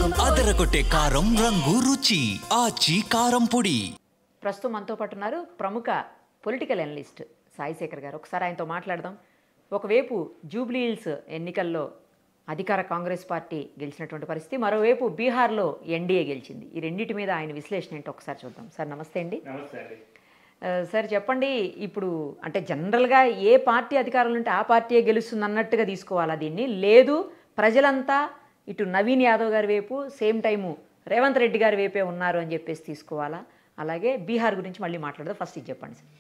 అదరగొట్టే కారం రంగు రుచి ఆచి కారం పొడి. ప్రస్తుతం మనతో పాటు ఉన్నారు ప్రముఖ పొలిటికల్ అనలిస్ట్ సాయిశేఖర్ గారు. ఒకసారి ఆయనతో మాట్లాడదాం. ఒకవైపు జూబ్లీ హిల్స్ ఎన్నికల్లో అధికార కాంగ్రెస్ పార్టీ గెలిచినటువంటి పరిస్థితి, మరోవైపు బీహార్లో ఎన్డీఏ గెలిచింది. ఈ రెండింటి మీద ఆయన విశ్లేషణ ఏంటో ఒకసారి చూద్దాం. సార్ నమస్తే అండి. సార్ చెప్పండి, ఇప్పుడు అంటే జనరల్గా ఏ పార్టీ అధికారంలో ఉంటే ఆ పార్టీయే గెలుస్తుంది అన్నట్టుగా తీసుకోవాలా దీన్ని? లేదు ప్రజలంతా ఇటు నవీన్ యాదవ్ గారి వైపు, సేమ్ టైము రేవంత్ రెడ్డి గారి వైపే ఉన్నారు అని చెప్పేసి తీసుకోవాలా? అలాగే బీహార్ గురించి మళ్ళీ మాట్లాడదాం. ఫస్ట్ ఇది చెప్పండి సార్.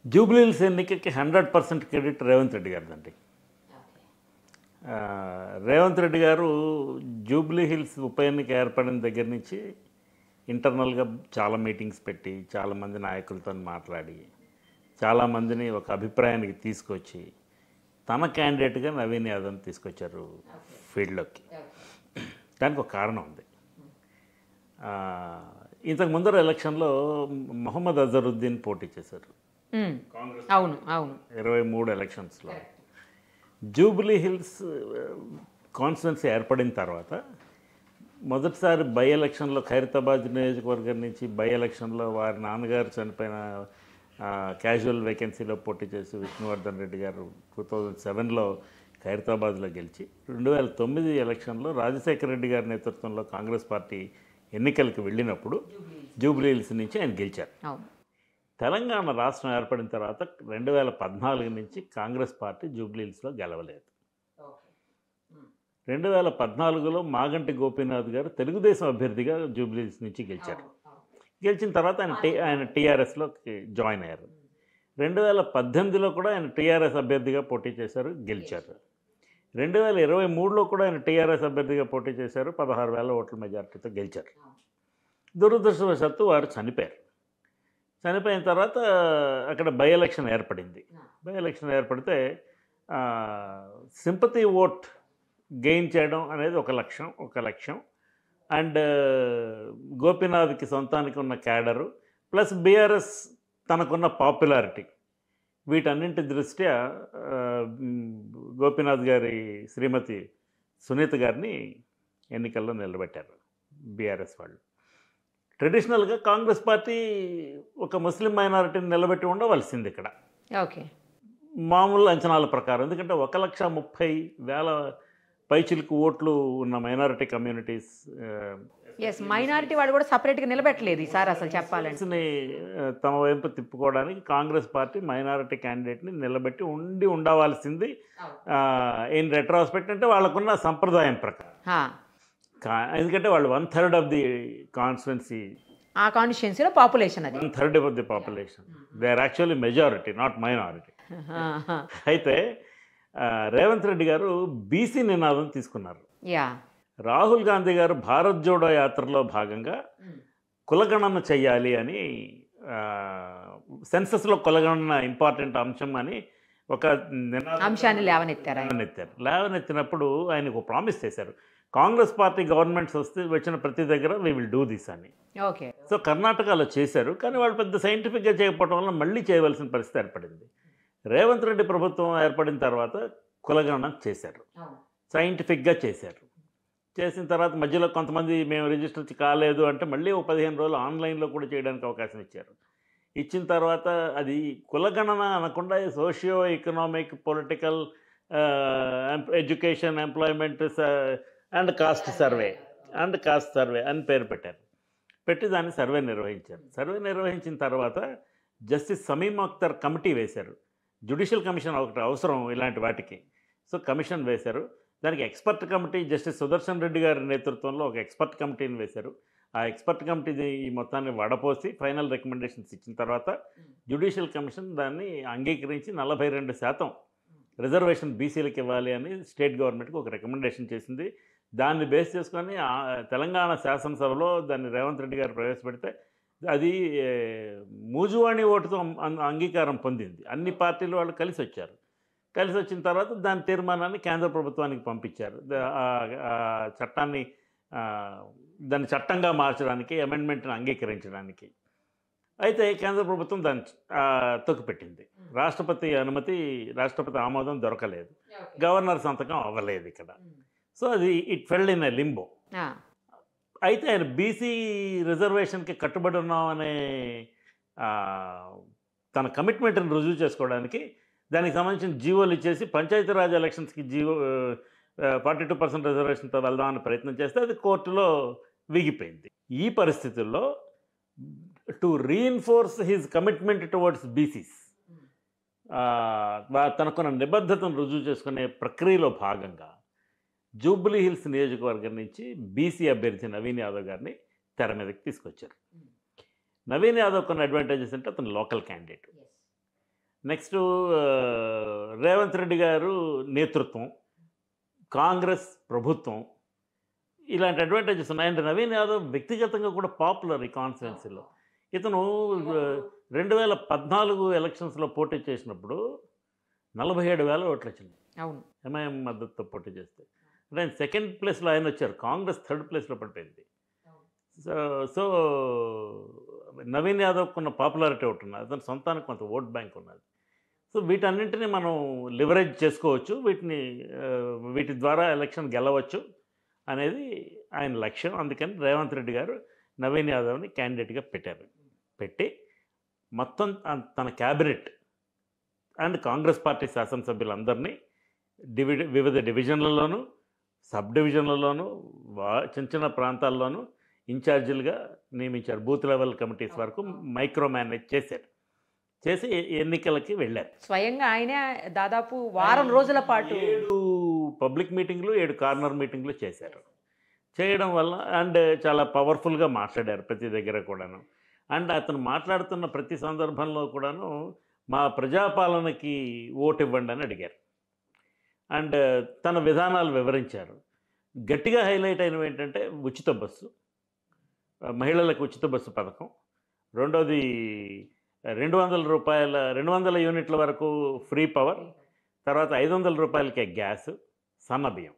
జూబ్లీ హిల్స్ ఎన్నికకి 100% క్రెడిట్ రేవంత్ రెడ్డి గారిదండి. రేవంత్ రెడ్డి గారు జూబ్లీ హిల్స్ ఉప ఎన్నిక ఏర్పడిన దగ్గర నుంచి ఇంటర్నల్గా చాలా మీటింగ్స్ పెట్టి, చాలామంది నాయకులతో మాట్లాడి, చాలామందిని ఒక అభిప్రాయానికి తీసుకొచ్చి తన క్యాండిడేట్గా నవీన్ యాదవ్ని తీసుకొచ్చారు ఫీల్డ్లోకి. దానికి ఒక కారణం ఉంది. ఇంతకు ముందర ఎలక్షన్లో మొహమ్మద్ అజరుద్దీన్ పోటీ చేశారు అవును అవును 23 ఎలక్షన్స్లో. జూబ్లీ హిల్స్ కాన్స్టిట్యున్సీ ఏర్పడిన తర్వాత మొదటిసారి బై ఎలక్షన్లో ఖైరతాబాద్ నియోజకవర్గం నుంచి బై ఎలక్షన్లో వారి నాన్నగారు చనిపోయిన క్యాజువల్ వేకెన్సీలో పోటీ చేసి విష్ణువర్ధన్ రెడ్డి గారు 2007లో ఖైరతాబాద్లో గెలిచి 2009 ఎలక్షన్లో రాజశేఖర రెడ్డి గారి నేతృత్వంలో కాంగ్రెస్ పార్టీ ఎన్నికలకు వెళ్ళినప్పుడు జూబ్లీ హిల్స్ నుంచి ఆయన గెలిచారు. తెలంగాణ రాష్ట్రం ఏర్పడిన తర్వాత 2014 నుంచి కాంగ్రెస్ పార్టీ జూబ్లీ హిల్స్లో గెలవలేదు. 2014లో మాగంటి గోపీనాథ్ గారు తెలుగుదేశం అభ్యర్థిగా జూబ్లీ హిల్స్ నుంచి గెలిచారు. గెలిచిన తర్వాత ఆయన టీఆర్ఎస్లోకి జాయిన్ అయ్యారు. 2018లో కూడా ఆయన టీఆర్ఎస్ అభ్యర్థిగా పోటీ చేశారు, గెలిచారు. 2023లో కూడా ఆయన టీఆర్ఎస్ అభ్యర్థిగా పోటీ చేశారు, 16,000 ఓట్ల మెజార్టీతో గెలిచారు. దురదృష్టవశాత్తు వారు చనిపోయారు. చనిపోయిన తర్వాత అక్కడ బై ఎలక్షన్ ఏర్పడింది. బై ఎలక్షన్ ఏర్పడితే సింపతి ఓట్ గెయిన్ చేయడం అనేది ఒక లక్ష్యం. అండ్ గోపీనాథ్కి సొంతానికి ఉన్న క్యాడరు ప్లస్ బీఆర్ఎస్ తనకున్న పాపులారిటీ, వీటన్నింటి దృష్ట్యా గోపీనాథ్ గారి శ్రీమతి సునీత గారిని ఎన్నికల్లో నిలబెట్టారు బీఆర్ఎస్ వాళ్ళు. ట్రెడిషనల్గా కాంగ్రెస్ పార్టీ ఒక ముస్లిం మైనారిటీని నిలబెట్టి ఉండవలసింది ఇక్కడ, ఓకే, మామూలు అంచనాల ప్రకారం. ఎందుకంటే 1,30,000 పైచిలకు ఓట్లు ఉన్న మైనారిటీ కమ్యూనిటీస్, మైనారిటీ వాళ్ళు కూడా సపరేట్గా నిలబెట్టలేదు ఈసారి అసలు చెప్పాలంటే. తమ వైపు తిప్పుకోవడానికి కాంగ్రెస్ పార్టీ మైనారిటీ క్యాండిడేట్ని నిలబెట్టి ఉండవలసింది. ఇన్ రెట్రాస్పెక్ట్ అంటే వాళ్ళకున్న సంప్రదాయం ప్రకారం. ఎందుకంటే వాళ్ళు 1/3 ఆఫ్ ది కాన్స్టిట్యున్సీ, ఆ కాన్స్టిట్యున్సీలో పాపులేషన్ అది 1/3 of the population. They are actually majority, not minority. అయితే రేవంత్ రెడ్డి గారు బీసీ నినాదం తీసుకున్నారు. రాహుల్ గాంధీ గారు భారత్ జోడో యాత్రలో భాగంగా కులగణన చెయ్యాలి అని, సెన్సస్లో కులగణన ఇంపార్టెంట్ అంశం అని ఒక అంశాన్ని లేవనెత్తినప్పుడు ఆయనకు ప్రామిస్ చేశారు, కాంగ్రెస్ పార్టీ గవర్నమెంట్స్ వచ్చిన ప్రతి దగ్గర వీ విల్ డూ దిస్ అని. ఓకే. సో కర్ణాటకలో చేశారు, కానీ వాళ్ళు పెద్ద సైంటిఫిక్గా చేయకపోవడం వల్ల మళ్ళీ చేయవలసిన పరిస్థితి ఏర్పడింది. రేవంత్ రెడ్డి ప్రభుత్వం ఏర్పడిన తర్వాత కులగణన చేశారు, సైంటిఫిక్గా చేశారు. చేసిన తర్వాత మధ్యలో కొంతమంది మేము రిజిస్టర్ కాలేదు అంటే మళ్ళీ 15 రోజులు ఆన్లైన్లో కూడా చేయడానికి అవకాశం ఇచ్చారు. ఇచ్చిన తర్వాత అది కులగణన అనకుండా socio economic, political, education, employment and caste survey అని పేరు పెట్టారు. పెట్టి దాన్ని సర్వే నిర్వహించారు. సర్వే నిర్వహించిన తర్వాత జస్టిస్ సమీమ్ అఖ్తర్ కమిటీ వేశారు. జ్యుడిషియల్ కమిషన్ ఒకటి అవసరం ఇలాంటి వాటికి. సో కమిషన్ వేశారు. దానికి expert committee justice Sudarshan Reddy గారి నేతృత్వంలో ఒక ఎక్స్పర్ట్ కమిటీని వేశారు. ఆ ఎక్స్పర్ట్ కమిటీ ఈ మొత్తాన్ని వడపోసి ఫైనల్ రికమెండేషన్స్ ఇచ్చిన తర్వాత జ్యుడిషియల్ కమిషన్ దాన్ని అంగీకరించి 42% రిజర్వేషన్ బీసీలకు ఇవ్వాలి అని స్టేట్ గవర్నమెంట్కి ఒక రికమెండేషన్ చేసింది. దాన్ని బేస్ చేసుకొని తెలంగాణ శాసనసభలో దాన్ని రేవంత్ రెడ్డి గారు ప్రవేశపెడితే అది మూజువాణి ఓటుతో అంగీకారం పొందింది. అన్ని పార్టీలు వాళ్ళు కలిసి వచ్చారు. కలిసి వచ్చిన తర్వాత దాని తీర్మానాన్ని కేంద్ర ప్రభుత్వానికి పంపించారు. చట్టాన్ని దాన్ని చట్టంగా మార్చడానికి, అమెండ్మెంట్ని అంగీకరించడానికి. అయితే కేంద్ర ప్రభుత్వం దాన్ని తొక్కిపెట్టింది. రాష్ట్రపతి ఆమోదం దొరకలేదు, గవర్నర్ సంతకం అవ్వలేదు ఇక్కడ. సో అది ఇట్ ఫెల్డ్ ఇన్ ఎ లింబో. అయితే ఆయన బీసీ రిజర్వేషన్కి కట్టుబడి ఉన్నామనే ఆ, తన కమిట్మెంట్ని రుజువు చేసుకోవడానికి దానికి సంబంధించిన జీవోలు ఇచ్చేసి పంచాయతీరాజ్ ఎలక్షన్స్కి జీవో 42% రిజర్వేషన్తో వెళ్దామని ప్రయత్నం చేస్తే అది కోర్టులో విగిపోయింది. ఈ పరిస్థితుల్లో to reinforce his commitment towards BCs, తనకున్న నిబద్ధతను రుజువు చేసుకునే ప్రక్రియలో భాగంగా జూబ్లీ హిల్స్ నియోజకవర్గం నుంచి బీసీ అభ్యర్థి నవీన్ యాదవ్ గారిని తెర మీదకి తీసుకొచ్చారు. నవీన్ యాదవ్ కొన్ని అడ్వాంటేజెస్ అంటే అతను local candidate. Next Revanth Reddy గారు నేతృత్వం, కాంగ్రెస్ ప్రభుత్వం, ఇలాంటి అడ్వాంటేజెస్ ఉన్నాయి. అండ్ నవీన్ యాదవ్ వ్యక్తిగతంగా కూడా పాపులర్ ఈ కాన్స్టిట్యున్సీలో. ఇతను 2014 ఎలక్షన్స్లో పోటీ చేసినప్పుడు 47,000 ఓట్లు వచ్చినాయి అవును. ఎంఐఎం మద్దతుతో పోటీ చేస్తే. అంటే ఆయన సెకండ్ ప్లేస్లో ఆయన వచ్చారు, కాంగ్రెస్ థర్డ్ ప్లేస్లో పడిపోయింది. సో నవీన్ యాదవ్కు ఉన్న పాపులారిటీ ఒకటి ఉన్నది, అతని సొంతానికి కొంత ఓట్ బ్యాంక్ ఉన్నది. సో వీటన్నింటినీ మనం లివరేజ్ చేసుకోవచ్చు, వీటి ద్వారా ఎలక్షన్ గెలవచ్చు అనేది ఆయన లక్ష్యం. అందుకని రేవంత్ రెడ్డి గారు నవీన్ యాదవ్ని క్యాండిడేట్గా పెట్టారు. పెట్టి మొత్తం తన క్యాబినెట్ అండ్ కాంగ్రెస్ పార్టీ శాసనసభ్యులందరినీ వివిధ డివిజన్లలోనూ సబ్ డివిజన్లలోనూ చిన్న చిన్న ప్రాంతాల్లోనూ ఇన్ఛార్జీలుగా నియమించారు. బూత్ లెవెల్ కమిటీస్ వరకు మైక్రో మేనేజ్ చేశారు. చేసి ఎన్నికలకి వెళ్ళారు. స్వయంగా ఆయనే దాదాపు వారం రోజుల పాటు 7 పబ్లిక్ మీటింగ్లు 7 కార్నర్ మీటింగ్లు చేశారు. చేయడం వల్ల అండ్ చాలా పవర్ఫుల్గా మాట్లాడారు ప్రతి దగ్గర కూడాను. అండ్ అతను మాట్లాడుతున్న ప్రతి సందర్భంలో కూడాను మా ప్రజాపాలనకి ఓటు ఇవ్వండి అని అడిగారు. అండ్ తన విధానాలు వివరించారు. గట్టిగా హైలైట్ అయినవి ఏంటంటే ఉచిత బస్సు, మహిళలకు ఉచిత బస్సు పథకం, రెండోది 200 యూనిట్ల వరకు ఫ్రీ పవర్, తర్వాత 500 రూపాయలకే గ్యాస్, సన్నబియ్యం.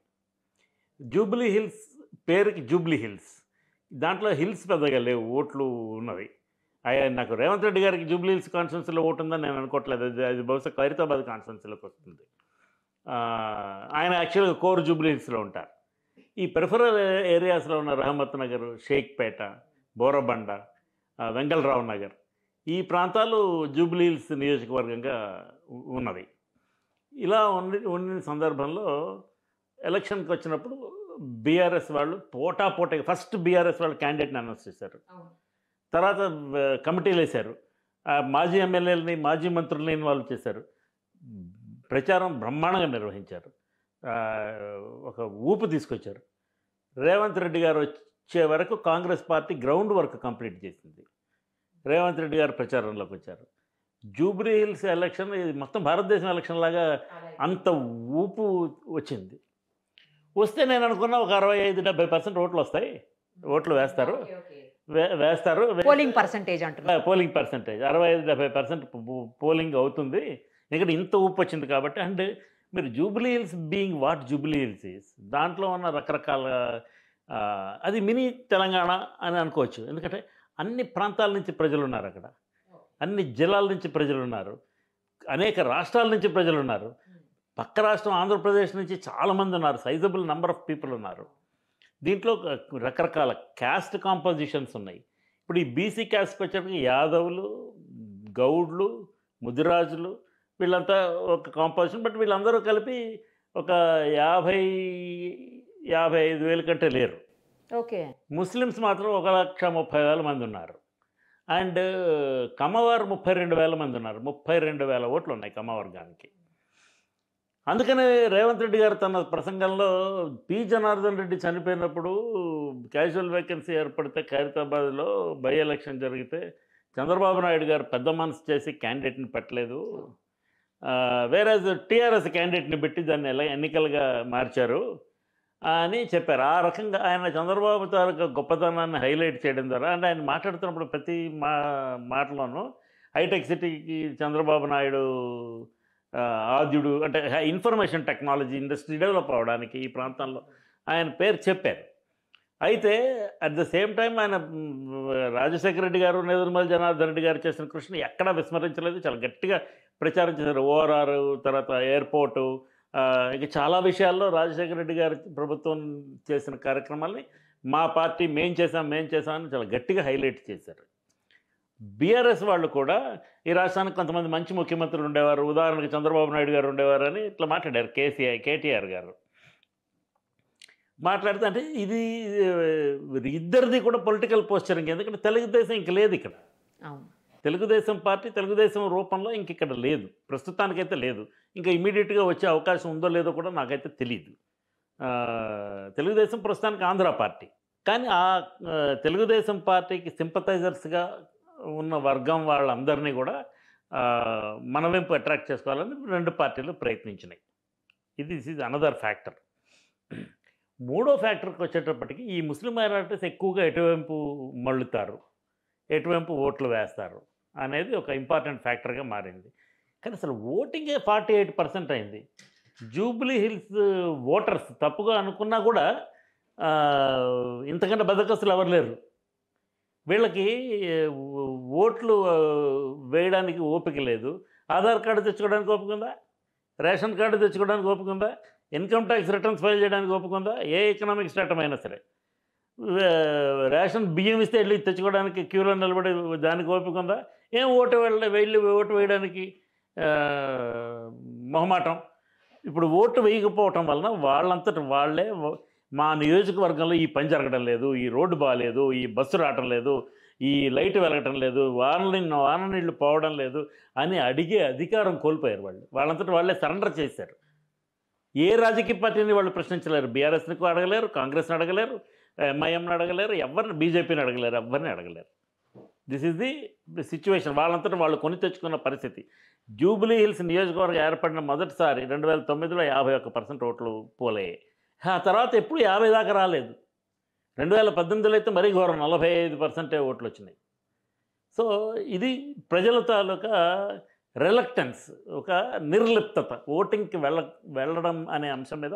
జూబ్లీ హిల్స్ పేరుకి జూబ్లీ హిల్స్, దాంట్లో హిల్స్ పెద్దగా లేవు, ఓట్లు ఉన్నవి. నాకు రేవంత్ రెడ్డి గారికి జూబ్లీ హిల్స్ కాన్స్టిట్యున్సీలో ఓటు ఉందని నేను అనుకోవట్లేదు. అది బహుశా ఖైరతాబాద్ కాన్స్టిట్యున్సీలోకి వస్తుంది. ఆయన యాక్చువల్గా కోర్ జూబ్లీ హిల్స్లో ఉంటారు. ఈ పెరిఫరల్ ఏరియాస్లో ఉన్న రహమత్ నగర్, షేక్పేట, బోరబండ, వెంగళరావు నగర్, ఈ ప్రాంతాలు జూబ్లీ హిల్స్ నియోజకవర్గంగా ఉన్నవి. ఇలా ఉన్న సందర్భంలో ఎలక్షన్కి వచ్చినప్పుడు బీఆర్ఎస్ వాళ్ళు పోటాపోటీ ఫస్ట్ బీఆర్ఎస్ వాళ్ళు క్యాండిడేట్ని అనౌన్స్ చేశారు. తర్వాత కమిటీలు వేశారు, మాజీ ఎమ్మెల్యేలని మాజీ మంత్రులని ఇన్వాల్వ్ చేశారు. ప్రచారం బ్రహ్మాండంగా నిర్వహించారు, ఒక ఊపు తీసుకొచ్చారు. రేవంత్ రెడ్డి గారు వచ్చే వరకు Congress party ground work complete చేసింది. రేవంత్ రెడ్డి గారు ప్రచారంలోకి వచ్చారు. జూబ్లీ హిల్స్ ఎలక్షన్ ఇది మొత్తం భారతదేశం ఎలక్షన్ లాగా అంత ఊపు వచ్చింది. వస్తే నేను అనుకున్నా ఒక 65-70% ఓట్లు వస్తాయి, ఓట్లు వేస్తారు. పోలింగ్ పర్సంటేజ్ అంటున్నారు. పోలింగ్ పర్సంటేజ్ 65-70% పోలింగ్ అవుతుంది, ఎందుకంటే ఇంత ఊపు వచ్చింది కాబట్టి. అండ్ మీరు Jubilee hills being what Jubilee hills is, దాంట్లో ఉన్న రకరకాల అది మినీ తెలంగాణ అని అనుకోవచ్చు. ఎందుకంటే అన్ని ప్రాంతాల నుంచి ప్రజలు ఉన్నారు అక్కడ, అన్ని జిల్లాల నుంచి ప్రజలు ఉన్నారు, అనేక రాష్ట్రాల నుంచి ప్రజలు ఉన్నారు, పక్క రాష్ట్రం ఆంధ్రప్రదేశ్ నుంచి చాలామంది ఉన్నారు, సైజబుల్ నెంబర్ ఆఫ్ పీపుల్ ఉన్నారు. దీంట్లో రకరకాల క్యాస్ట్ కాంపోజిషన్స్ ఉన్నాయి. ఇప్పుడు ఈ బీసీ క్యాస్ట్కి వచ్చేసరికి యాదవులు, గౌడ్లు, ముదిరాజులు వీళ్ళంతా ఒక కాంపోజిషన్. బట్ వీళ్ళందరూ కలిపి ఒక 50-55 కంటే లేరు. ఓకే. ముస్లిమ్స్ మాత్రం 1,30,000 మంది ఉన్నారు. అండ్ కమ్మవారు 32,000 మంది ఉన్నారు. 32,000 ఓట్లు ఉన్నాయి కమ్మవర్గానికి. అందుకనే రేవంత్ రెడ్డి గారు తన ప్రసంగంలో పి జనార్దన్ రెడ్డి చనిపోయినప్పుడు క్యాజువల్ వేకెన్సీ ఏర్పడితే ఖైరతాబాద్లో బై ఎలక్షన్ జరిగితే చంద్రబాబు నాయుడు గారు పెద్ద మనసు చేసి క్యాండిడేట్ని పెట్టలేదు, వేరే టీఆర్ఎస్ క్యాండిడేట్ని పెట్టి దాన్ని ఎలా ఎన్నికలుగా మార్చారు అని చెప్పారు. ఆ రకంగా ఆయన చంద్రబాబు తాలూకా గొప్పతనాన్ని హైలైట్ చేయడం ద్వారా, అంటే ఆయన మాట్లాడుతున్నప్పుడు ప్రతి మాటలోనూ హైటెక్ సిటీకి చంద్రబాబు నాయుడు ఆద్యుడు, అంటే ఇన్ఫర్మేషన్ టెక్నాలజీ ఇండస్ట్రీ డెవలప్ అవ్వడానికి ఈ ప్రాంతంలో ఆయన పేరు చెప్పారు. అయితే అట్ ద సేమ్ టైం ఆయన రాజశేఖర రెడ్డి గారు, నేదురుమల్లి జనార్దన్ రెడ్డి గారు చేసిన కృషిని ఎక్కడా విస్మరించలేదు, చాలా గట్టిగా ప్రచారం చేశారు. ఓఆర్ఆర్, తర్వాత ఎయిర్పోర్టు, ఇక చాలా విషయాల్లో రాజశేఖర రెడ్డి గారి ప్రభుత్వం చేసిన కార్యక్రమాల్ని మా పార్టీ మేం చేసాం అని చాలా గట్టిగా హైలైట్ చేశారు. బీఆర్ఎస్ వాళ్ళు కూడా ఈ రాష్ట్రానికి కొంతమంది మంచి ముఖ్యమంత్రులు ఉండేవారు, ఉదాహరణకి చంద్రబాబు నాయుడు గారు ఉండేవారు అని ఇట్లా మాట్లాడారు. కేటీఆర్ గారు మాట్లాడితే, అంటే ఇది ఇద్దరిది కూడా పొలిటికల్ పోస్చరింగ్. ఎందుకంటే తెలుగుదేశం ఇంక లేదు ఇక్కడ. తెలుగుదేశం పార్టీ తెలుగుదేశం రూపంలో ఇంక ఇక్కడ లేదు, ప్రస్తుతానికైతే లేదు. ఇంకా ఇమీడియట్గా వచ్చే అవకాశం ఉందో లేదో కూడా నాకైతే తెలియదు. తెలుగుదేశం ప్రస్తుతానికి ఆంధ్ర పార్టీ. కానీ ఆ తెలుగుదేశం పార్టీకి సింపథైజర్స్గా ఉన్న వర్గం వాళ్ళందరినీ కూడా మన వైపు అట్రాక్ట్ చేసుకోవాలని రెండు పార్టీలు ప్రయత్నించినాయి. This is another factor. మూడో ఫ్యాక్టర్కి వచ్చేటప్పటికి ఈ ముస్లిం మైనారిటీస్ ఎక్కువగా ఎటువైపు మళ్ళుతారు, ఎటువైపు ఓట్లు వేస్తారు అనేది ఒక ఇంపార్టెంట్ ఫ్యాక్టర్గా మారింది. కానీ అసలు ఓటింగే 48% అయింది. జూబ్లీ హిల్స్ ఓటర్స్ తప్పుగా అనుకున్నా కూడా ఇంతకంటే బద్దకస్తులు ఎవరు లేరు. వీళ్ళకి ఓట్లు వేయడానికి ఓపిక లేదు. ఆధార్ కార్డు తెచ్చుకోవడానికి ఓపిక ఉందా? రేషన్ కార్డు తెచ్చుకోవడానికి ఓపిక ఉందా? ఇన్కమ్ ట్యాక్స్ రిటర్న్స్ ఫైల్ చేయడానికి ఓపిక ఉందా? ఏ ఎకనామిక్ స్టేటమ్ అయినా సరే. రేషన్ బియ్యం ఇస్తే వెళ్ళి తెచ్చుకోవడానికి క్యూలో నిలబడి దానికి ఓపిక ఉందా? ఏం వెళ్ళి ఓటు వేయడానికి మొహమాటం. ఇప్పుడు ఓటు వేయకపోవటం వలన వాళ్ళంతటి వాళ్ళే మా నియోజకవర్గంలో ఈ పని జరగడం లేదు, ఈ రోడ్డు బాగాలేదు, ఈ బస్సు రావటం లేదు, ఈ లైట్ వెలగటం లేదు, వాన నీళ్ళు పోవడం లేదు అని అడిగే అధికారం కోల్పోయారు. వాళ్ళంతటి వాళ్ళే సరెండర్ చేశారు. ఏ రాజకీయ పార్టీని వాళ్ళు ప్రశ్నించలేరు. బీఆర్ఎస్ని అడగలేరు, కాంగ్రెస్ని అడగలేరు, ఎంఐఎంని అడగలేరు, ఎవరిని బీజేపీని అడగలేరు, ఎవరిని అడగలేరు. This is the situation. వాళ్ళంతటా వాళ్ళు కొని తెచ్చుకున్న పరిస్థితి. జూబ్లీ హిల్స్ నియోజకవర్గం ఏర్పడిన మొదటిసారి 2009లో 51% ఓట్లు పోలయ్యాయి. ఆ తర్వాత ఎప్పుడు 50 దాకా రాలేదు. 2018లో అయితే మరీ ఘోరం, 45% ఓట్లు వచ్చినాయి. సో ఇది ప్రజల తాలూకా రిలక్టెన్స్, ఒక నిర్లిప్తత, ఓటింగ్కి వెళ్ళడం అనే అంశం మీద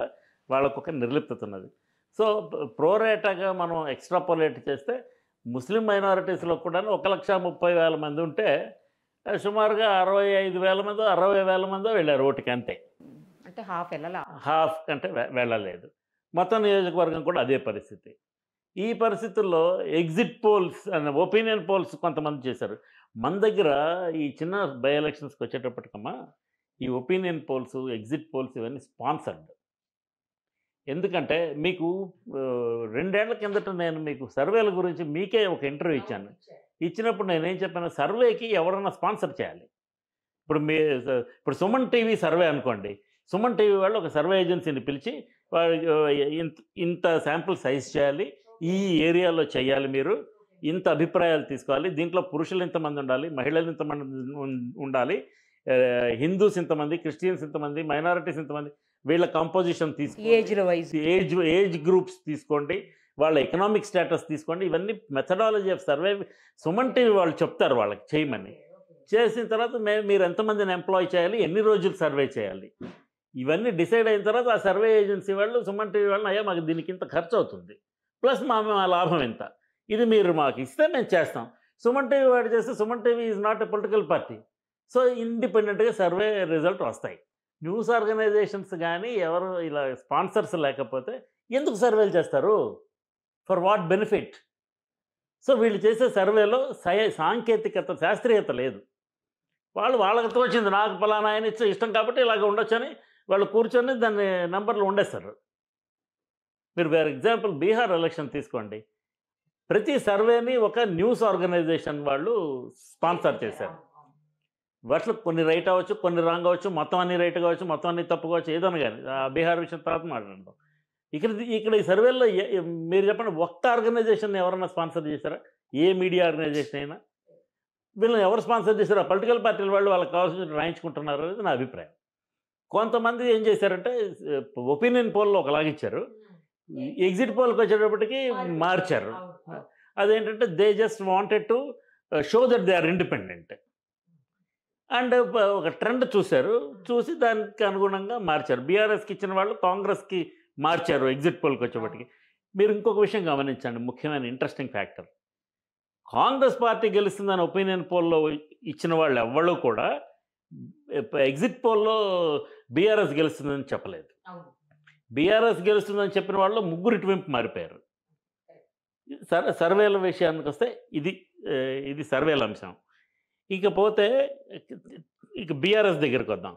వాళ్ళకు ఒక నిర్లిప్తత ఉన్నది. సో ప్రోరేటాగా మనం ఎక్స్ట్రాపోలేట్ చేస్తే ముస్లిం మైనారిటీస్లో కూడా 1,30,000 మంది ఉంటే సుమారుగా 65,000 మందో 60,000 మందో వెళ్ళారు ఓటుకి, అంతే. అంటే హాఫ్ కంటే వెళ్ళలేదు. మొత్తం నియోజకవర్గం కూడా అదే పరిస్థితి. ఈ పరిస్థితుల్లో ఎగ్జిట్ పోల్స్ అనే ఒపీనియన్ పోల్స్ కొంతమంది చేశారు. మన దగ్గర ఈ చిన్న బై ఎలక్షన్స్కి వచ్చేటప్పటికమ్మా ఈ ఒపీనియన్ పోల్స్, ఎగ్జిట్ పోల్స్ ఇవన్నీ స్పాన్సర్డ్. ఎందుకంటే మీకు 2 ఏళ్ల కిందట నేను మీకు సర్వేల గురించి మీకే ఒక ఇంటర్వ్యూ ఇచ్చాను. ఇచ్చినప్పుడు నేనేం చెప్పాను, సర్వేకి ఎవరన్నా స్పాన్సర్ చేయాలి. ఇప్పుడు సుమన్ టీవీ సర్వే అనుకోండి, సుమన్ టీవీ వాళ్ళు ఒక సర్వే ఏజెన్సీని పిలిచి ఇంత శాంపుల్ సైజ్ చేయాలి, ఈ ఏరియాలో చేయాలి, మీరు ఇంత అభిప్రాయాలు తీసుకోవాలి, దీంట్లో పురుషులు ఇంతమంది ఉండాలి, మహిళలు ఇంతమంది ఉండాలి, హిందూస్ ఇంతమంది, క్రిస్టియన్స్ ఇంతమంది, మైనారిటీస్ ఇంతమంది, వీళ్ళ కంపోజిషన్ తీసుకోండి, ఏజ్ గ్రూప్స్ తీసుకోండి, వాళ్ళ ఎకనామిక్ స్టేటస్ తీసుకోండి. ఇవన్నీ methodology of survey Suman TV వాళ్ళు చెప్తారు వాళ్ళకి చేయమని. చేసిన తర్వాత మీరు ఎంతమందిని ఎంప్లాయ్ చేయాలి, ఎన్ని రోజులు సర్వే చేయాలి, ఇవన్నీ డిసైడ్ అయిన తర్వాత ఆ సర్వే ఏజెన్సీ వాళ్ళు సుమన్ టీవీ వాళ్ళని, అయ్యా మాకు దీనికి ఇంత ఖర్చు అవుతుంది, ప్లస్ మా లాభం ఎంత, ఇది మీరు మాకు ఇస్తే మేము చేస్తాం. సుమన్ టీవీ వాడు చేస్తే Suman TV is not a political party. So ఇండిపెండెంట్గా సర్వే రిజల్ట్ వస్తాయి. న్యూస్ ఆర్గనైజేషన్స్ కానీ ఎవరు ఇలా స్పాన్సర్స్ లేకపోతే ఎందుకు సర్వేలు చేస్తారు? For what benefit? సో వీళ్ళు చేసే సర్వేలో సాంకేతికత, శాస్త్రీయత లేదు. వాళ్ళకి తోచింది, నాకు ఫలానా ఆయన ఇష్టం కాబట్టి ఇలాగ ఉండొచ్చని వాళ్ళు కూర్చొని దాన్ని నెంబర్లు ఉండేస్తారు. మీరు ఫర్ ఎగ్జాంపుల్ బీహార్ ఎలక్షన్ తీసుకోండి, ప్రతి సర్వేని ఒక న్యూస్ ఆర్గనైజేషన్ వాళ్ళు స్పాన్సర్ చేశారు. వాటిలో కొన్ని రైట్ అవ్వచ్చు, కొన్ని రాంగ్ అవ్వచ్చు, మొత్తం అన్ని రైట్ కావచ్చు, మొత్తం అన్ని తప్పు కావచ్చు, ఏదైనా కానీ. బీహార్ విషయం తర్వాత మాట్లాడదాం. ఇక్కడ ఈ సర్వేలో మీరు చెప్పండి, ఒక్క ఆర్గనైజేషన్ ఎవరన్నా స్పాన్సర్ చేశారా? ఏ మీడియా ఆర్గనైజేషన్ అయినా? వీళ్ళని ఎవరు స్పాన్సర్ చేశారా? పొలిటికల్ పార్టీల వాళ్ళు వాళ్ళకి కావాల్సిన రాయించుకుంటున్నారు అనేది నా అభిప్రాయం. కొంతమంది ఏం చేశారంటే ఒపీనియన్ పోల్లో ఒకలాగిచ్చారు, ఎగ్జిట్ పోల్కి వచ్చేటప్పటికి మార్చారు. అదేంటంటే they just wanted to show that they are independent. And ఒక ట్రెండ్ చూశారు, చూసి దానికి అనుగుణంగా మార్చారు. బీఆర్ఎస్కి ఇచ్చిన వాళ్ళు కాంగ్రెస్కి మార్చారు ఎగ్జిట్ పోల్కి వచ్చేప్పటికి. మీరు ఇంకొక విషయం గమనించండి, ముఖ్యమైన ఇంట్రెస్టింగ్ ఫ్యాక్టర్. కాంగ్రెస్ పార్టీ గెలుస్తుందని ఒపీనియన్ పోల్లో ఇచ్చిన వాళ్ళు ఎవ్వరూ కూడా ఎగ్జిట్ పోల్లో బీఆర్ఎస్ గెలుస్తుందని చెప్పలేదు. బీఆర్ఎస్ గెలుస్తుందని చెప్పిన వాళ్ళు 3 ఇటువైపు మారిపోయారు. సర్వేల విషయానికి వస్తే ఇది సర్వేల అంశం. ఇకపోతే ఇక బీఆర్ఎస్ దగ్గరికి వద్దాం.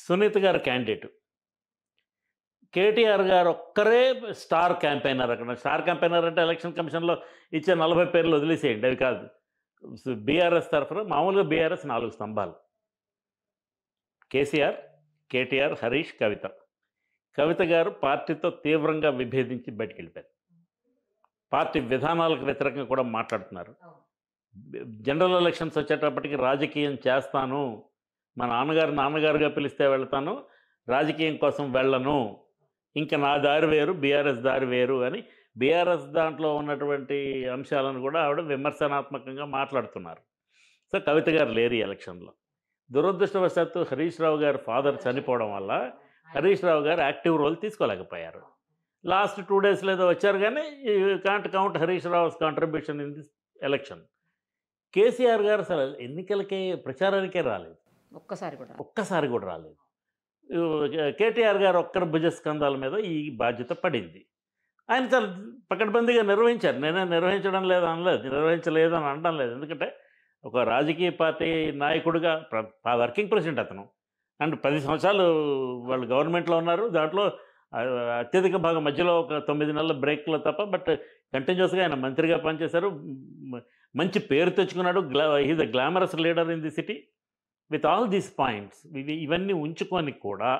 సునీత గారు క్యాండిడేట్, కేటీఆర్ గారు ఒక్కరే స్టార్ క్యాంపెయినర్. అక్కడ స్టార్ క్యాంపెయినర్ అంటే ఎలక్షన్ కమిషన్లో ఇచ్చే 40 పేర్లు వదిలేసేయండి, అవి కాదు. బీఆర్ఎస్ తరఫున మామూలుగా బీఆర్ఎస్ 4 స్తంభాలు: కేసీఆర్, కేటీఆర్, హరీష్, కవిత. కవిత గారు పార్టీతో తీవ్రంగా విభేదించి బయటికి వెళ్ళిపోయారు. పార్టీ విధానాలకు వ్యతిరేకంగా కూడా మాట్లాడుతున్నారు. జనరల్ ఎలక్షన్స్ వచ్చేటప్పటికి రాజకీయం చేస్తాను, మా నాన్నగారుగా పిలిస్తే వెళ్తాను, రాజకీయం కోసం వెళ్ళను, ఇంకా నా దారి వేరు, బీఆర్ఎస్ దారి వేరు అని బీఆర్ఎస్ దాంట్లో ఉన్నటువంటి అంశాలను కూడా ఆవిడ విమర్శనాత్మకంగా మాట్లాడుతున్నారు. సో కవిత గారు లేరు ఈ ఎలక్షన్లో. దురదృష్టవశాత్తు హరీష్ రావు గారు ఫాదర్ చనిపోవడం వల్ల హరీష్ రావు గారు యాక్టివ్ రోల్ తీసుకోలేకపోయారు. లాస్ట్ 2 days ఏదో వచ్చారు, కానీ can't count Harish Rao's contribution in this election. KCR గారు అసలు ఎన్నికలకే ప్రచారానికే రాలేదు, ఒక్కసారి కూడా రాలేదు. కేటీఆర్ గారు ఒక్కరి భుజస్కంధాల మీద ఈ బాధ్యత పడింది. ఆయన చాలా పకడ్బందీగా నిర్వహించారు. నేనే నిర్వహించలేదని అనడం లేదు. ఎందుకంటే ఒక రాజకీయ పార్టీ నాయకుడిగా వర్కింగ్ ప్రెసిడెంట్ అతను, అండ్ 10 సంవత్సరాలు వాళ్ళు గవర్నమెంట్లో ఉన్నారు. దాంట్లో అత్యధిక భాగం మధ్యలో ఒక 9 నెలల బ్రేక్లో తప్ప, బట్ కంటిన్యూస్గా ఆయన మంత్రిగా పనిచేశారు. మంచి పేరు తెచ్చుకున్నాడు. Is a glamorous leader in the city. With all these points ఇవన్నీ ఉంచుకొని కూడా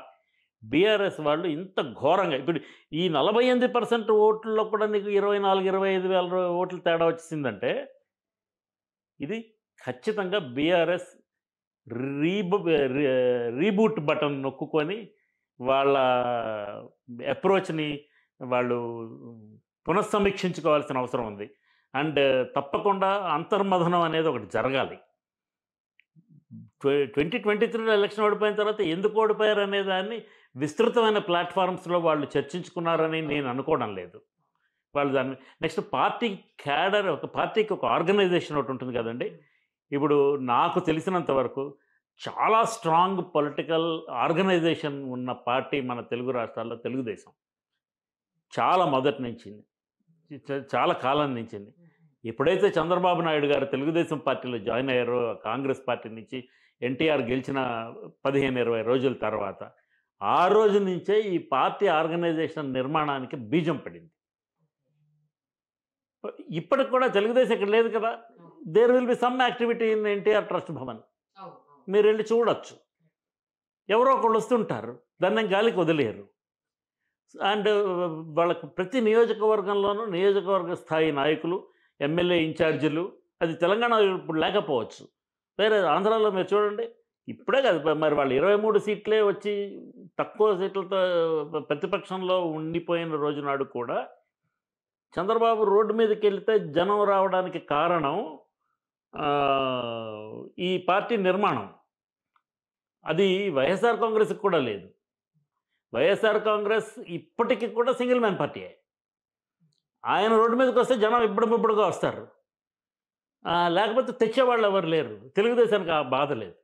బీఆర్ఎస్ వాళ్ళు ఇంత ఘోరంగా, ఇప్పుడు ఈ 48% ఓట్లలో కూడా నీకు 24-25 వేల ఓట్లు తేడా వచ్చిందంటే ఇది ఖచ్చితంగా బీఆర్ఎస్ రీబూట్ బటన్ నొక్కుకొని వాళ్ళ అప్రోచ్ని వాళ్ళు పునఃసమీక్షించుకోవాల్సిన అవసరం ఉంది. అండ్ తప్పకుండా అంతర్మథనం అనేది ఒకటి జరగాలి. 2023 ఎలక్షన్ ఓడిపోయిన తర్వాత ఎందుకు ఓడిపోయారు అనే దాన్ని విస్తృతమైన ప్లాట్ఫామ్స్లో వాళ్ళు చర్చించుకున్నారని నేను అనుకోవడం లేదు. వాళ్ళు దాన్ని నెక్స్ట్ పార్టీ క్యాడర్, ఒక పార్టీకి ఒక ఆర్గనైజేషన్ ఒకటి ఉంటుంది కదండి. ఇప్పుడు నాకు తెలిసినంత వరకు చాలా స్ట్రాంగ్ పొలిటికల్ ఆర్గనైజేషన్ ఉన్న పార్టీ మన తెలుగు రాష్ట్రాల్లో తెలుగుదేశం. చాలా మొదటి నుంచి, చాలా కాలం నుంచింది. ఎప్పుడైతే చంద్రబాబు నాయుడు గారు తెలుగుదేశం పార్టీలో జాయిన్ అయ్యారో, కాంగ్రెస్ పార్టీ నుంచి ఎన్టీఆర్ గెలిచిన 15-20 రోజుల తర్వాత, ఆ రోజు నుంచే ఈ పార్టీ ఆర్గనైజేషన్ నిర్మాణానికి బీజం పడింది. ఇప్పటికి కూడా తెలుగుదేశం ఇక్కడ లేదు కదా. There will be some activity in NTR trust Bhavan, మీరు వెళ్ళి చూడొచ్చు. ఎవరో ఒకళ్ళు వస్తుంటారు, దాన్ని గాలికి వదిలేరు. అండ్ వాళ్ళకు ప్రతి నియోజకవర్గంలోనూ నియోజకవర్గ స్థాయి నాయకులు, ఎమ్మెల్యే ఇన్ఛార్జీలు. అది తెలంగాణ ఇప్పుడు లేకపోవచ్చు, వేరే ఆంధ్రాలో మీరు చూడండి. ఇప్పుడే కాదు, మరి వాళ్ళు 23 సీట్లే వచ్చి తక్కువ సీట్లతో ప్రతిపక్షంలో ఉండిపోయిన రోజు నాడు కూడా చంద్రబాబు రోడ్డు మీదకి వెళ్తే జనం రావడానికి కారణం ఈ పార్టీ నిర్మాణం. అది వైఎస్ఆర్ కాంగ్రెస్కి కూడా లేదు. వైఎస్ఆర్ కాంగ్రెస్ ఇప్పటికీ కూడా సింగిల్ మ్యాన్ పార్టీయే. ఆయన రోడ్డు మీదకి వస్తే జనం ఇప్పుడుగా వస్తారు, లేకపోతే తెచ్చేవాళ్ళు ఎవరు లేరు. తెలుగుదేశానికి ఆ బాధ లేదు.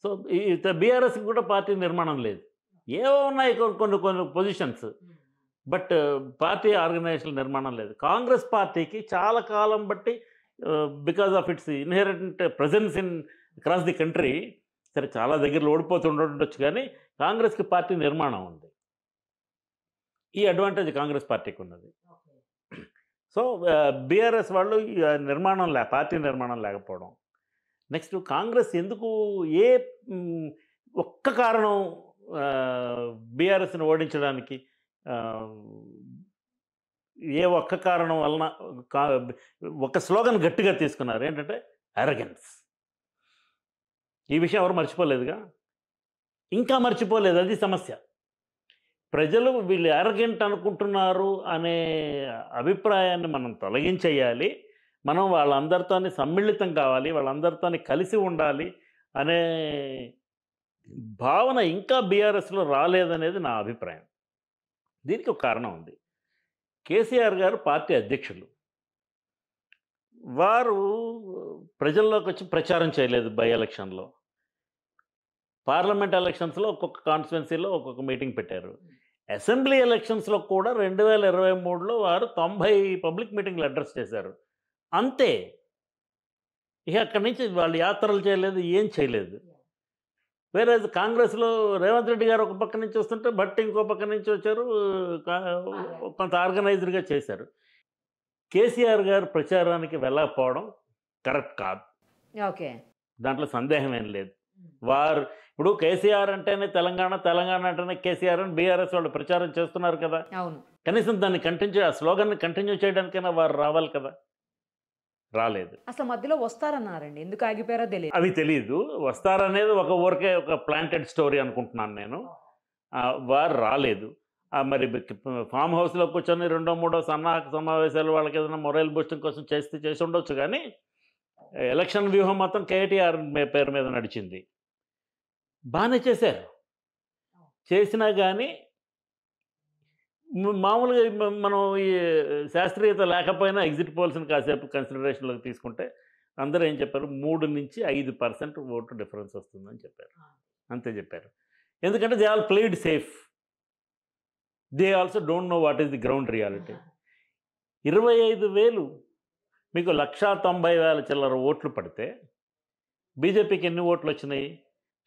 సో ఈ బీఆర్ఎస్కి కూడా పార్టీ నిర్మాణం లేదు. ఏవో ఉన్నాయి కొన్ని పొజిషన్స్, బట్ పార్టీ ఆర్గనైజేషన్ నిర్మాణం లేదు. కాంగ్రెస్ పార్టీకి చాలా కాలం బట్టి, because of it's inherent presence in across the country, సరే చాలా దగ్గరలో ఓడిపోతుండొచ్చు, కానీ కాంగ్రెస్కి పార్టీ నిర్మాణం ఉంది. ఈ అడ్వాంటేజ్ కాంగ్రెస్ పార్టీకి ఉన్నది. సో బీఆర్ఎస్ వాళ్ళు పార్టీ నిర్మాణం లేకపోవడం. నెక్స్ట్ కాంగ్రెస్ ఎందుకు ఒక్క కారణం బీఆర్ఎస్ని ఓడించడానికి, ఒక్క కారణం వలన ఒక స్లోగన్ గట్టిగా తీసుకున్నారు, ఏంటంటే అరగెన్స్. ఈ విషయం ఎవరు మర్చిపోలేదుగా, ఇంకా మర్చిపోలేదు. అది సమస్య. ప్రజలు వీళ్ళు అరగెంట్ అనుకుంటున్నారు అనే అభిప్రాయాన్ని మనం తొలగించేయాలి. మనం వాళ్ళందరితో సమ్మిళితం కావాలి, వాళ్ళందరితో కలిసి ఉండాలి అనే భావన ఇంకా బీఆర్ఎస్లో రాలేదనేది నా అభిప్రాయం. దీనికి ఒక కారణం ఉంది. కేసీఆర్ గారు పార్టీ అధ్యక్షులు. వారు ప్రజల్లోకి వచ్చి ప్రచారం చేయలేదు. బై ఎలక్షన్లో, పార్లమెంట్ ఎలక్షన్స్లో ఒక్కొక్క కాన్స్టిట్యున్సీలో ఒక్కొక్క మీటింగ్ పెట్టారు. అసెంబ్లీ ఎలక్షన్స్లో కూడా 2023లో వారు 90 పబ్లిక్ మీటింగ్లు అడ్రస్ చేశారు అంతే. ఇక అక్కడి నుంచి వాళ్ళు యాత్రలు చేయలేదు, ఏం చేయలేదు. వేరే కాంగ్రెస్లో రేవంత్ రెడ్డి గారు ఒక పక్క నుంచి వస్తుంటే భట్ ఇంకో పక్క నుంచి వచ్చారు, కొంత ఆర్గనైజ్డ్గా చేశారు. కేసీఆర్ గారు ప్రచారానికి వెళ్ళకపోవడం కరెక్ట్ కాదు, ఓకే, దాంట్లో సందేహం ఏం లేదు. వారు ఇప్పుడు కేసీఆర్ అంటేనే తెలంగాణ, తెలంగాణ అంటేనే కేసీఆర్ అని బీఆర్ఎస్ వాళ్ళు ప్రచారం చేస్తున్నారు కదా. అవును, కనీసం దాన్ని కంటిన్యూ, ఆ స్లోగన్ని కంటిన్యూ చేయడానికైనా వారు రావాలి కదా. రాలేదు. అసలు మధ్యలో వస్తారన్నారండి, ఎందుకు ఆగిపోయారో తెలియదు. అవి తెలియదు. వస్తారనేది ఒక ఊరికే ఒక ప్లాంటెడ్ స్టోరీ అనుకుంటున్నాను నేను. వారు రాలేదు. మరి ఫామ్ హౌస్లో కూర్చొని 2వ 3వ సన్నాహక సమావేశాలు వాళ్ళకి ఏదైనా మొరైల్ బూస్టింగ్ కోసం చేసి ఉండొచ్చు. కానీ ఎలక్షన్ వ్యూహం మొత్తం కేటీఆర్ పేరు మీద నడిచింది. బాగానే చేశారు. చేసినా కానీ మామూలుగా మనం ఈ శాస్త్రీయత లేకపోయినా ఎగ్జిట్ పోల్స్ని కాసేపు కన్సిడరేషన్లోకి తీసుకుంటే అందరూ ఏం చెప్పారు, 3 నుంచి 5% ఓటు డిఫరెన్స్ వస్తుందని చెప్పారు. అంతే చెప్పారు. ఎందుకంటే they all played safe, they also don't know what is the ground reality. 25,000 మీకు 1,90,000 చిల్లర ఓట్లు పడితే బీజేపీకి ఎన్ని ఓట్లు వచ్చినాయి?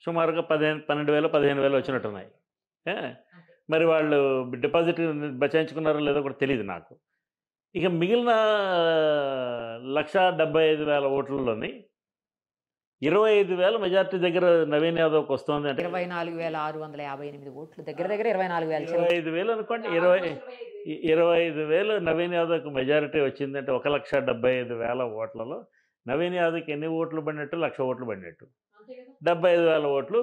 సుమారుగా 12,000 15,000 వచ్చినట్టున్నాయి. మరి వాళ్ళు డిపాజిట్ బచాయించుకున్నారో లేదో కూడా తెలియదు నాకు. ఇక మిగిలిన 1,75,000 ఓట్లలోని 25,000 మెజార్టీ దగ్గర నవీన్ యాదవ్కి వస్తుంది. అంటే 24,658 ఓట్లు, దగ్గర దగ్గర 24,000. 25,000 అనుకోండి, 25,000 నవీన్ యాదవ్కి మెజారిటీ వచ్చిందంటే 1,75,000 ఓట్లలో నవీన్ యాదవ్కి ఎన్ని ఓట్లు పడినట్టు? 1,00,000 ఓట్లు పడినట్టు. 75,000 ఓట్లు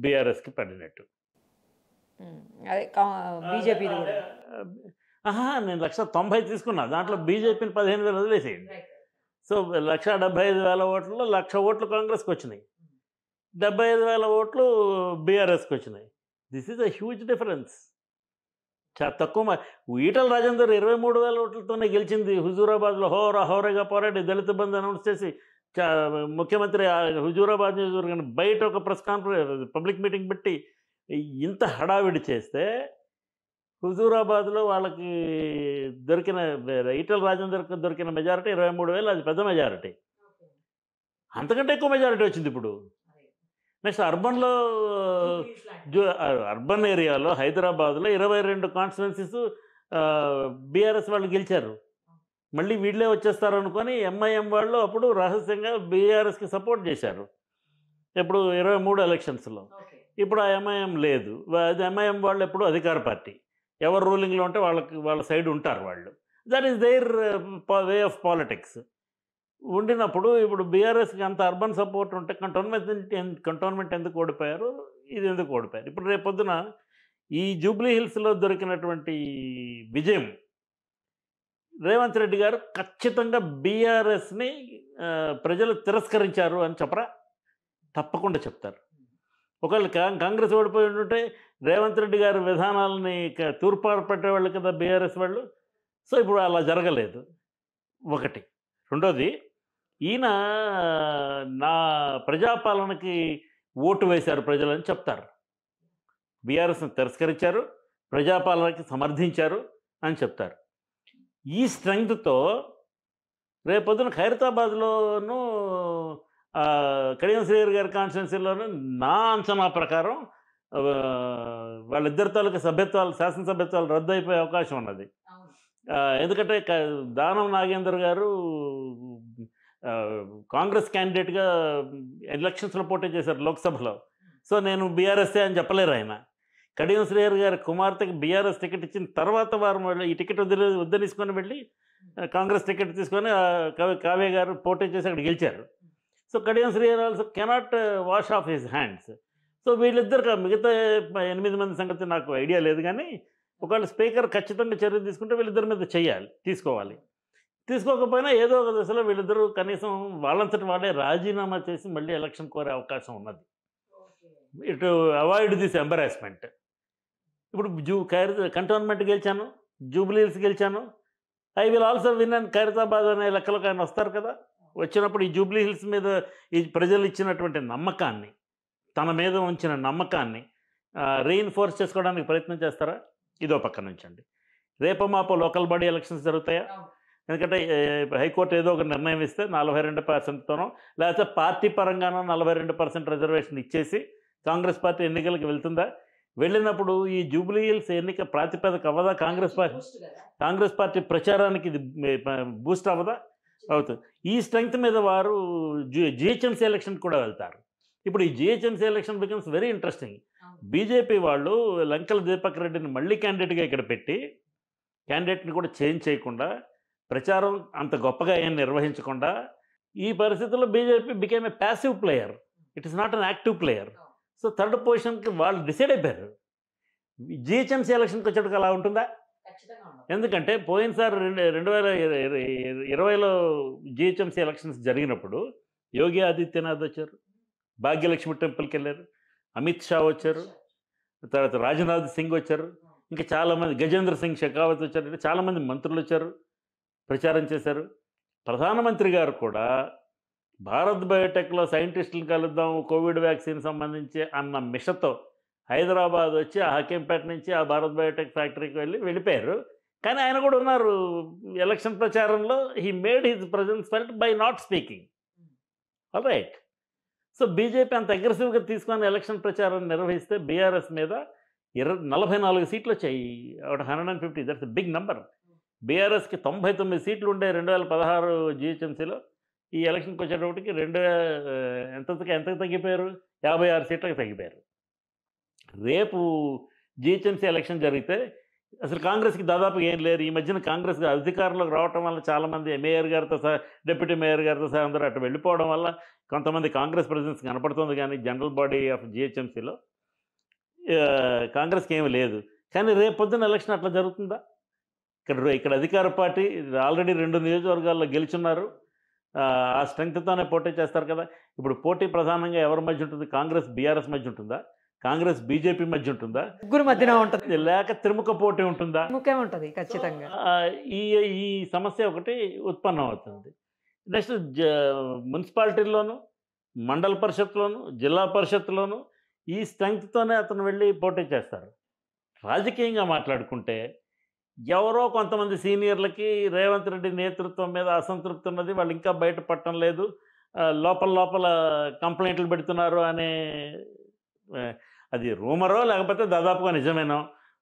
బీఆర్ఎస్కి పడినట్టు. అదే బీజేపీ నేను 1,90,000 తీసుకున్నా, దాంట్లో బీజేపీని 15,000 వదిలేసేయండి. సో 1,75,000 ఓట్లలో 1,00,000 ఓట్లు కాంగ్రెస్కి వచ్చినాయి, 75,000 ఓట్లు బీఆర్ఎస్కి వచ్చినాయి. This is a huge difference. చాలా తక్కువ. ఈటల రాజేందర్ 23,000 ఓట్లతోనే గెలిచింది. హుజూరాబాద్లో హోరేగా పోరాడి దళిత బంధు అనౌన్స్ చేసి ముఖ్యమంత్రి హుజూరాబాద్ నియోజకవర్గాన్ని బయట ఒక ప్రెస్ కాన్ఫరెన్స్ పబ్లిక్ మీటింగ్ పెట్టి ఇంత హడావిడి చేస్తే హుజూరాబాద్లో వాళ్ళకి దొరికిన, ఈటల రాజేందర్కి దొరికిన మెజారిటీ 23,000, అది పెద్ద మెజారిటీ. అంతకంటే ఎక్కువ మెజారిటీ వచ్చింది ఇప్పుడు. నెక్స్ట్ అర్బన్లో, అర్బన్ ఏరియాలో హైదరాబాద్లో 22 కాన్స్టిట్యున్సీస్ బీఆర్ఎస్ వాళ్ళు గెలిచారు. మళ్ళీ వీళ్ళే వచ్చేస్తారు అనుకొని ఎంఐఎం వాళ్ళు అప్పుడు రహస్యంగా బీఆర్ఎస్కి సపోర్ట్ చేశారు. ఇప్పుడు 23 ఎలక్షన్స్లో. ఇప్పుడు ఆ ఎంఐఎం లేదు. అది ఎంఐఎం వాళ్ళు ఎప్పుడు అధికార పార్టీ, ఎవరు రూలింగ్లో ఉంటే వాళ్ళ సైడ్ ఉంటారు వాళ్ళు. That is their way of politics. ఉండినప్పుడు ఇప్పుడు బీఆర్ఎస్కి అంత అర్బన్ సపోర్ట్ ఉంటే కంటోన్మెంట్ ఎందుకు ఓడిపోయారు, ఇది ఎందుకు ఓడిపోయారు? ఇప్పుడు రేపొద్దున ఈ జూబ్లీ హిల్స్లో దొరికినటువంటి విజయం రేవంత్ రెడ్డి గారు ఖచ్చితంగా బీఆర్ఎస్ని ప్రజలు తిరస్కరించారు అని చెప్పరా? తప్పకుండా చెప్తారు. ఒకవేళ కాంగ్రెస్ ఓడిపోయి ఉంటే రేవంత్ రెడ్డి గారి విధానాలని తూర్పారు పెట్టేవాళ్ళు కదా బీఆర్ఎస్ వాళ్ళు. సో ఇప్పుడు అలా జరగలేదు, ఒకటి. రెండోది, ఈయన నా ప్రజాపాలనకి ఓటు వేశారు ప్రజలని చెప్తారు. బీఆర్ఎస్ని తిరస్కరించారు, ప్రజాపాలనకి సమర్థించారు అని చెప్తారు. ఈ స్ట్రెంగ్త్తో రేపొద్దున ఖైరతాబాద్లోనూ కడియం శ్రీహరి గారి కాన్స్టిట్యున్సీలోనూ నా అంచనా ప్రకారం వాళ్ళిద్దరి తాలూకా శాసనసభ్యత్వాలు రద్దు అయిపోయే అవకాశం ఉన్నది. ఎందుకంటే దానం నాగేందర్ గారు కాంగ్రెస్ క్యాండిడేట్గా ఎలక్షన్స్లో పోటీ చేశారు లోక్సభలో. సో నేను బీఆర్ఎస్ఏ అని చెప్పలేరు ఆయన. కడియం శ్రీహరి గారి కుమార్తెకి బీఆర్ఎస్ టికెట్ ఇచ్చిన తర్వాత వారు ఈ టికెట్ వద్దనిసుకొని వెళ్ళి కాంగ్రెస్ టికెట్ తీసుకొని కావ్య గారు పోటీ చేసి అక్కడ గెలిచారు. So Kadiyam Srihari also cannot wash of his hands. So వీళ్ళిద్దరు, మిగతా 8 మంది సంగతి నాకు ఐడియా లేదు, కానీ ఒకవేళ స్పీకర్ ఖచ్చితంగా చర్య తీసుకుంటే వీళ్ళిద్దరి మీద తీసుకోవాలి. తీసుకోకపోయినా ఏదో ఒక దశలో వీళ్ళిద్దరూ కనీసం వాళ్ళంతటి వాళ్ళే రాజీనామా చేసి మళ్ళీ ఎలక్షన్ కోరే అవకాశం ఉన్నది, ఇటు అవాయిడ్ దిస్ ఎంబరాస్మెంట్. ఇప్పుడు కంటోన్మెంట్ గెలిచాను, జూబ్లీ హిల్స్ గెలిచాను, I will also win and Khairatabad అనే లెక్కలకు ఆయన వస్తారు కదా. వచ్చినప్పుడు ఈ జూబ్లీ హిల్స్ మీద ఈ ప్రజలు ఇచ్చినటువంటి నమ్మకాన్ని, తన మీద ఉంచిన నమ్మకాన్ని రీఇన్ఫోర్స్ చేసుకోవడానికి ప్రయత్నం చేస్తారా? ఇదో పక్క నుంచి అండి. రేపో మాపో లోకల్ బాడీ ఎలక్షన్స్ జరుగుతాయా? ఎందుకంటే హైకోర్టు ఏదో ఒక నిర్ణయం ఇస్తే 42%తోనో లేకపోతే పార్టీ పరంగానో 42% రిజర్వేషన్ ఇచ్చేసి కాంగ్రెస్ పార్టీ ఎన్నికలకు వెళ్తుందా? వెళ్ళినప్పుడు ఈ జూబ్లీ హిల్స్ ఎన్నిక ప్రాతిపదిక అవ్వదా? కాంగ్రెస్ పార్టీ ప్రచారానికి ఇది బూస్ట్ అవ్వదా? అవుతుంది. ఈ స్ట్రెంగ్త్ మీద వారు జిహెచ్ఎంసీ ఎలక్షన్ కూడా వెళ్తారు. ఇప్పుడు ఈ GHMC election becomes very interesting. BJP వాళ్ళు లంకల దీపక్ రెడ్డిని మళ్ళీ క్యాండిడేట్గా ఇక్కడ పెట్టి క్యాండిడేట్ని కూడా చేంజ్ చేయకుండా ప్రచారం అంత గొప్పగా ఏం నిర్వహించకుండా ఈ పరిస్థితుల్లో BJP became a passive player. It is not an active player. So third పొజిషన్కి వాళ్ళు డిసైడ్ అయిపోయారు. జిహెచ్ఎంసీ ఎలక్షన్కి వచ్చేటికి అలా ఉంటుందా? ఎందుకంటే పోయినసారి 2020లో జిహెచ్ఎంసీ ఎలక్షన్స్ జరిగినప్పుడు యోగి ఆదిత్యనాథ్ వచ్చారు, భాగ్యలక్ష్మి టెంపుల్కి వెళ్ళారు, అమిత్ షా వచ్చారు, తర్వాత రాజ్నాథ్ సింగ్ వచ్చారు, ఇంకా చాలామంది గజేంద్ర సింగ్ షెకావత్ వచ్చారు, చాలామంది మంత్రులు వచ్చారు, ప్రచారం చేశారు. ప్రధానమంత్రి గారు కూడా భారత్ బయోటెక్లో సైంటిస్టులను కలుద్దాం కోవిడ్ వ్యాక్సిన్ సంబంధించి అన్న మిషతో హైదరాబాద్ వచ్చి ఆ హకీంపేట నుంచి ఆ భారత్ బయోటెక్ ఫ్యాక్టరీకి వెళ్ళిపోయారు. కానీ ఆయన కూడా ఉన్నారు ఎలక్షన్ ప్రచారంలో. He made his presence felt by not speaking. All right. So BJP అంత అగ్రెసివ్గా తీసుకొని ఎలక్షన్ ప్రచారం నిర్వహిస్తే బీఆర్ఎస్ మీద 44 సీట్లు వచ్చాయి. అవుట్ 150. That's big number. బీఆర్ఎస్కి 99 సీట్లు ఉండే 2016 జిహెచ్ఎంసీలో ఈ ఎలక్షన్కి వచ్చేటప్పటికి ఎంతకు తగ్గిపోయారు? 56 సీట్లకు తగ్గిపోయారు. రేపు జిహెచ్ఎంసీ ఎలక్షన్ జరిగితే అసలు కాంగ్రెస్కి దాదాపు ఏం లేరు. ఈ మధ్యన కాంగ్రెస్ అధికారంలోకి రావటం వల్ల చాలామంది మేయర్ గారితో సహా డిప్యూటీ మేయర్ గారితో సహా అందరూ అటు వెళ్ళిపోవడం వల్ల కొంతమంది కాంగ్రెస్ ప్రెసిడెన్స్ కనపడుతుంది. కానీ జనరల్ బాడీ ఆఫ్ జిహెచ్ఎంసీలో కాంగ్రెస్కి ఏమీ లేదు. కానీ రేపు పొద్దున్న ఎలక్షన్ అట్లా జరుగుతుందా? ఇక్కడ అధికార పార్టీ ఆల్రెడీ 2 నియోజకవర్గాల్లో గెలుచున్నారు. ఆ స్ట్రెంగ్త్తోనే పోటీ చేస్తారు కదా. ఇప్పుడు పోటీ ప్రధానంగా ఎవరి మధ్య ఉంటుంది? కాంగ్రెస్ బీఆర్ఎస్ మధ్య ఉంటుందా? కాంగ్రెస్ బీజేపీ మధ్య ఉంటుందా? ముగ్గురు మధ్యన ఉంటుంది. లేక త్రిముఖ పోటీ ఉంటుందా? ముఖ్యం ఉంటుంది ఖచ్చితంగా. ఈ సమస్య ఒకటి ఉత్పన్నం అవుతుంది. నెక్స్ట్ మున్సిపాలిటీల్లోనూ, మండల పరిషత్లోను, జిల్లా పరిషత్లోను ఈ స్ట్రెంగ్త్తోనే అతను వెళ్ళి పోటీ చేస్తారు. రాజకీయంగా మాట్లాడుకుంటే ఎవరో కొంతమంది సీనియర్లకి రేవంత్ రెడ్డి నేతృత్వం మీద అసంతృప్తి ఉన్నది, వాళ్ళు ఇంకా బయటపడటం లేదు, లోపల కంప్లైంట్లు పెడుతున్నారు అనే అది రూమరో లేకపోతే దాదాపుగా నిజమేనో,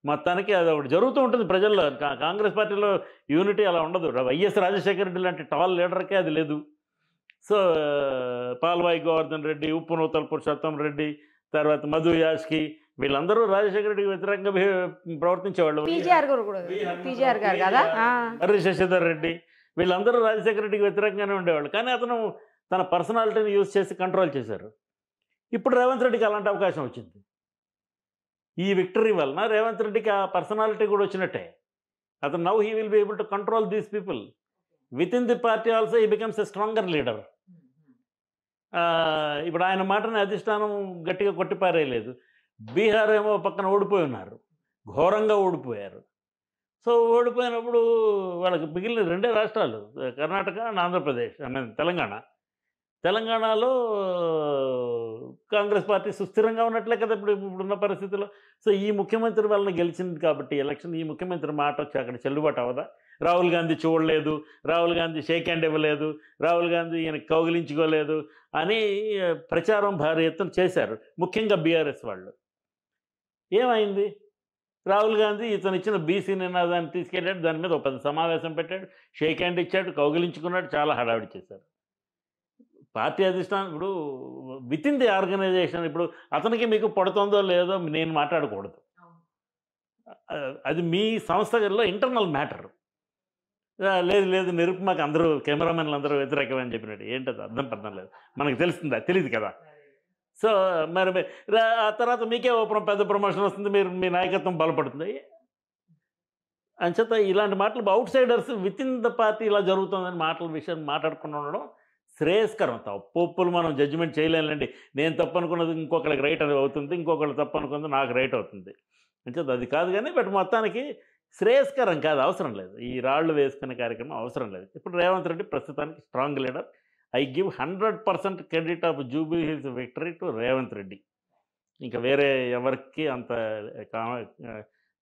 మొత్తానికి అది ఒకటి జరుగుతూ ఉంటుంది ప్రజల్లో. కాంగ్రెస్ పార్టీలో యూనిటీ అలా ఉండదు. వైఎస్ రాజశేఖర రెడ్డి లాంటి టాల్ లీడర్కే అది లేదు. సో పాల్వాయి గోవర్ధన్ రెడ్డి, ఉప్పునూతల పురుషోత్తం రెడ్డి, తర్వాత మధు యాష్కి వీళ్ళందరూ రాజశేఖర రెడ్డికి వ్యతిరేకంగా ప్రవర్తించేవాళ్ళు. పీజీఆర్ గారు కదా, మర్రి శశిధర్ రెడ్డి వీళ్ళందరూ రాజశేఖర రెడ్డికి వ్యతిరేకంగానే ఉండేవాళ్ళు. కానీ అతను తన పర్సనాలిటీని యూజ్ చేసి కంట్రోల్ చేశారు. ఇప్పుడు రేవంత్ రెడ్డికి అలాంటి అవకాశం వచ్చింది. ఈ విక్టరీ వలన రేవంత్ రెడ్డికి ఆ పర్సనాలిటీ కూడా వచ్చినట్టే. అతను now he will be able to control these people with in the party also. He becomes a stronger leader. ఇప్పుడు ఆయన మాటని అధిష్టానం గట్టిగా కొట్టిపారేయలేదు. బీహార్ ఏమో పక్కన ఓడిపోయి ఉన్నారు, ఘోరంగా ఓడిపోయారు. సో ఓడిపోయినప్పుడు వాళ్ళకి మిగిలిన 2 రాష్ట్రాలు కర్ణాటక అండ్ ఆంధ్రప్రదేశ్, తెలంగాణలో కాంగ్రెస్ పార్టీ సుస్థిరంగా ఉన్నట్లే కదా ఇప్పుడున్న పరిస్థితుల్లో. సో ఈ ముఖ్యమంత్రి వలన గెలిచింది కాబట్టి ఎలక్షన్, ఈ ముఖ్యమంత్రి మాట వచ్చి అక్కడ చెల్లుబాటు అవ్వదా? రాహుల్ గాంధీ చూడలేదు, రాహుల్ గాంధీ షేక్ హ్యాండ్ ఇవ్వలేదు, రాహుల్ గాంధీ ఈయన కౌగిలించుకోలేదు అని ప్రచారం భారీ ఎత్తున చేశారు, ముఖ్యంగా బీఆర్ఎస్ వాళ్ళు. ఏమైంది? రాహుల్ గాంధీ ఇతను ఇచ్చిన బీసీ నినాదాన్ని తీసుకెళ్ళాడు, దాని మీద ఒక 10 సమావేశం పెట్టాడు, షేక్ హ్యాండ్ ఇచ్చాడు, కౌగిలించుకున్నాడు, చాలా హడావిడి చేశారు. పార్టీ అధిష్టానం ఇప్పుడు విత్ ఇన్ ది ఆర్గనైజేషన్ ఇప్పుడు అతనికి మీకు పడుతుందో లేదో నేను మాట్లాడకూడదు. అది మీ సంస్థలో ఇంటర్నల్ మ్యాటర్. లేదు నిరుపమాకి అందరూ కెమెరామెన్లు అందరూ వ్యతిరేకమని చెప్పినట్టు ఏంటది అర్థం లేదు, మనకు తెలుస్తుందా? తెలియదు కదా. సో మరి ఆ తర్వాత మీకే పెద్ద ప్రమోషన్ వస్తుంది, మీ నాయకత్వం బలపడుతుంది. అంచేత ఇలాంటి మాటలు outsiders within the party ఇలా జరుగుతుందని విషయం మాట్లాడుకుని ఉండడం శ్రేయస్కరం. తప్పులు మనం జడ్జిమెంట్ చేయలేండి. నేను తప్పు అనుకున్నది ఇంకొకరికి రైట్ అని అవుతుంది, ఇంకొకరు తప్పు అనుకున్నది నాకు రైట్ అవుతుంది. అంచేత అది కాదు. కానీ బట్ మొత్తానికి శ్రేయస్కరం కాదు, అవసరం లేదు. ఈ రాళ్ళు వేసుకునే కార్యక్రమం అవసరం లేదు. ఇప్పుడు రేవంత్ రెడ్డి ప్రస్తుతానికి strong leader. I give 100% credit of Jubilee Hills victory to Revanth Reddy. ఇంకా వేరే ఎవరికి అంత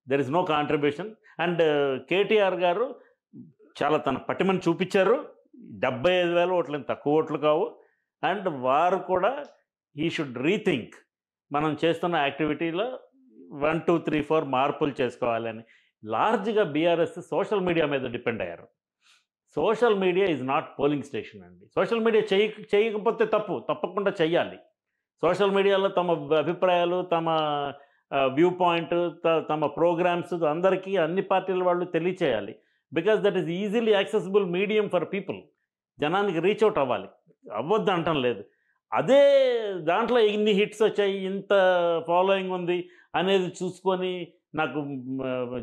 there is no contribution. And KTR గారు చాలా తన పటిమని చూపించారు. 75,000 ఓట్లు తక్కువ ఓట్లు కావు. అండ్ వారు కూడా ఈ షుడ్ రీథింక్ మనం చేస్తున్న యాక్టివిటీలో 1, 2, 3, 4 మార్పులు చేసుకోవాలని. లార్జ్గా బీఆర్ఎస్ సోషల్ మీడియా మీద డిపెండ్ అయ్యారు. Social media is not polling station అండి. సోషల్ మీడియా చేయకపోతే తప్పకుండా చెయ్యాలి. సోషల్ మీడియాలో తమ అభిప్రాయాలు, తమ వ్యూ పాయింట్, తమ ప్రోగ్రామ్స్ అందరికీ అన్ని పార్టీల వాళ్ళు తెలియచేయాలి. Because that is easily accessible medium for people. జనానికి రీచ్ అవుట్ అవ్వాలి. అవ్వద్దు అంటం లేదు. అదే దాంట్లో ఇన్ని హిట్స్ వచ్చాయి, ఇంత ఫాలోయింగ్ ఉంది అనేది చూసుకొని నాకు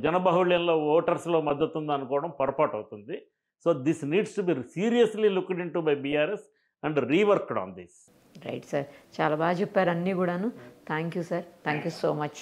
జనబాహుళ్యంలో ఓటర్స్లో మద్దతు ఉంది అనుకోవడం పొరపాటు అవుతుంది. So this needs to be seriously looked into by BRS and reworked on this. Right sir, చాలా బాగా చెప్పారు అన్నీ కూడాను. Thank you sir, thank you so much.